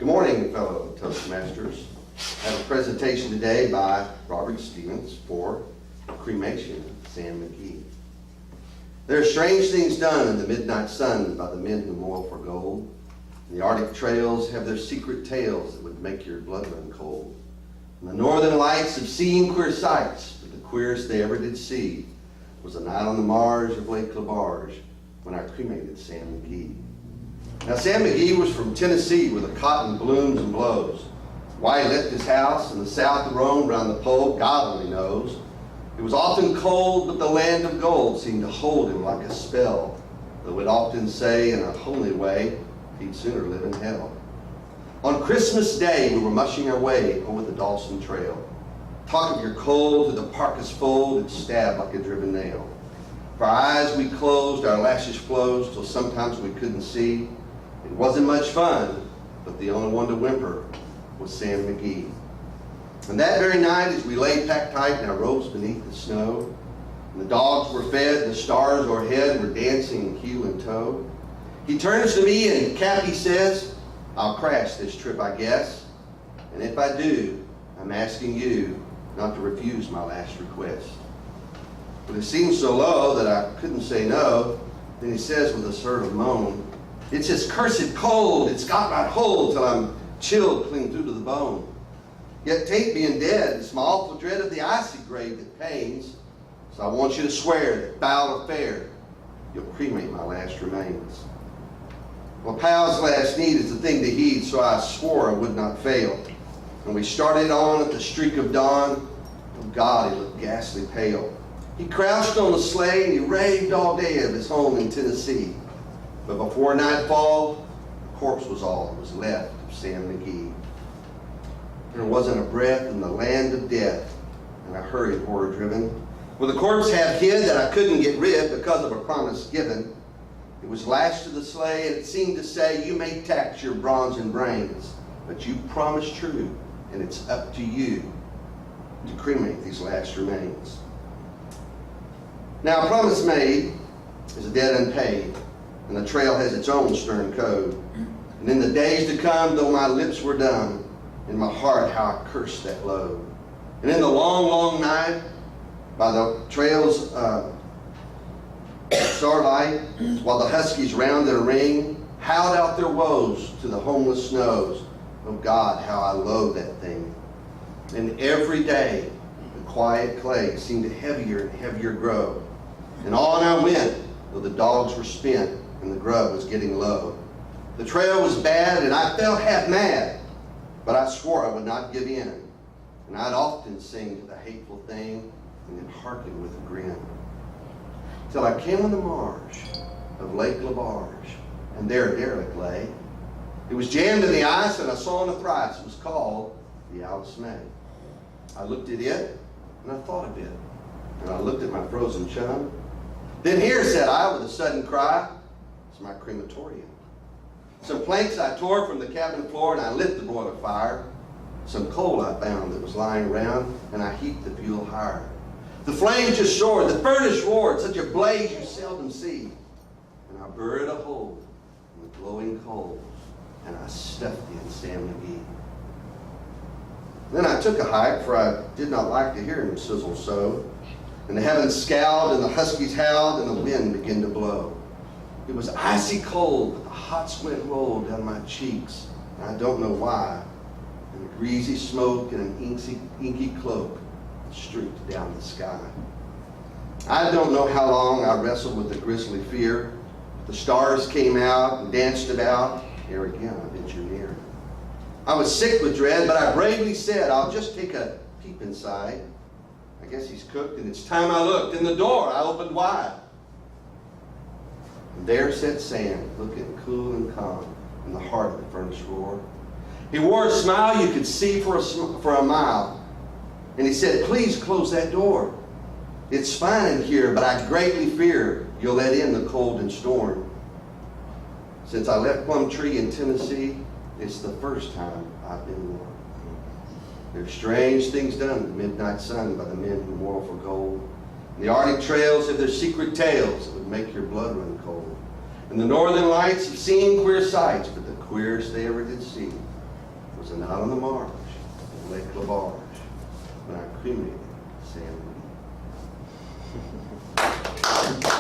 Good morning, fellow Toastmasters. I have a presentation today by Robert Stevens for Cremation of Sam McGee. There are strange things done in the midnight sun by the men who moil for gold. The Arctic trails have their secret tales that would make your blood run cold. And the northern lights have seen queer sights, but the queerest they ever did see was a night on the marge of Lake Labarge when I cremated Sam McGee. Now, Sam McGee was from Tennessee, where the cotton blooms and blows. Why he left his house in the south to roam around the pole, God only knows. It was often cold, but the land of gold seemed to hold him like a spell, though it often say in a homely way, he'd sooner live in hell. On Christmas Day, we were mushing our way over the Dawson Trail. Talk of your cold to the parka's fold, it stabbed like a driven nail. For our eyes we closed, our lashes closed, till sometimes we couldn't see. It wasn't much fun, but the only one to whimper was Sam McGee. And that very night, as we lay packed tight in our robes beneath the snow, and the dogs were fed, the stars o'erhead were dancing heel and toe, he turns to me and Cappy says, "I'll crash this trip, I guess. And if I do, I'm asking you not to refuse my last request." But it seemed so low that I couldn't say no. Then he says with a sort of moan, "It's this cursed cold, it's got my hold till I'm chilled clean through to the bone. Yet tain't being dead, it's my awful dread of the icy grave that pains. So I want you to swear that foul or fair, you'll cremate my last remains." Well, pal's last need is the thing to heed, so I swore I would not fail. And we started on at the streak of dawn. Oh God, he looked ghastly pale. He crouched on the sleigh and he raved all day of his home in Tennessee. But before nightfall, the corpse was all that was left of Sam McGee. There wasn't a breath in the land of death, and I hurried horror-driven. With the corpse half hid that I couldn't get rid because of a promise given, it was lashed to the sleigh, and it seemed to say, "You may tax your bronze and brains, but you promised true, and it's up to you to cremate these last remains." Now, a promise made is a debt unpaid, and the trail has its own stern code. And in the days to come, though my lips were dumb, in my heart how I cursed that load. And in the long, long night, by the trail's starlight, while the huskies round their ring howled out their woes to the homeless snows, oh God, how I loathed that thing. And every day, the quiet clay seemed to heavier and heavier grow. And on I went, though the dogs were spent and the grub was getting low. The trail was bad and I felt half mad, but I swore I would not give in. And I'd often sing to the hateful thing and then hearken with a grin. Till I came on the marge of Lake Labarge, and there a derelict lay. It was jammed in the ice, and I saw in the thrice it was called the Alice May. I looked at it, and I thought a bit, and I looked at my frozen chum. "Then here," said I with a sudden cry, "is my crematorium." Some planks I tore from the cabin floor, and I lit the boiler fire. Some coal I found that was lying around, and I heaped the fuel higher. The flames just soared, the furnace roared, such a blaze you seldom see. And I buried a hole in the glowing coals, and I stuffed in Sam McGee. Then I took a hike, for I did not like to hear him sizzle so. And the heavens scowled, and the huskies howled, and the wind began to blow. It was icy cold, but the hot sweat rolled down my cheeks, and I don't know why. And the greasy smoke and an inky cloak streaked down the sky. I don't know how long I wrestled with the grisly fear. The stars came out and danced about. Here again, I venture near. I was sick with dread, but I bravely said, "I'll just take a peep inside. I guess he's cooked," and it's time I looked. In the door I opened wide. And there sat Sam, looking cool and calm in the heart of the furnace roar. He wore a smile you could see for a mile. And he said, "Please close that door. It's fine in here, but I greatly fear you'll let in the cold and storm. Since I left Plum Tree in Tennessee, it's the first time I've been warm. There's strange things done in the midnight sun by the men who moil for gold. And the Arctic trails have their secret tales that would make your blood run cold. And the northern lights have seen queer sights, but the queerest they ever did see was a night on the marsh, Lake Labarge, when I cremated Sam McGee.